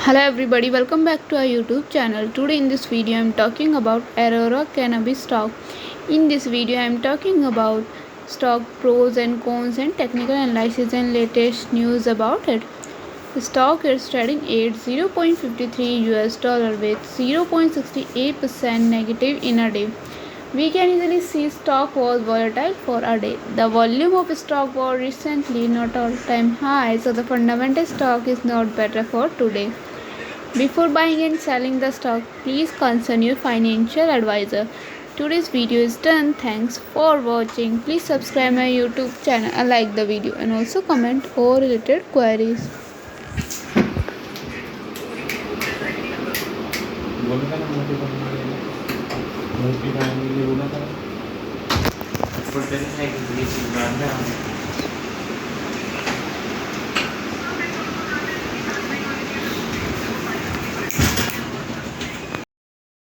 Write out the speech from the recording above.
Hello everybody, welcome back to our YouTube channel. Today in this video I am talking about Aurora Cannabis stock. In this video I am talking about stock pros and cons and technical analysis and latest news about it. The stock is trading at $0.53 with 0.68% negative in a day. We can easily see stock was volatile for a day. The volume of stock was recently not all-time high, so the fundamental stock is not better for today. Before buying and selling the stock, please consult your financial advisor. Today's video is done. Thanks for watching. Please subscribe my YouTube channel and like the video and also comment all related queries. मोठी family येऊ नका पण तरी नाही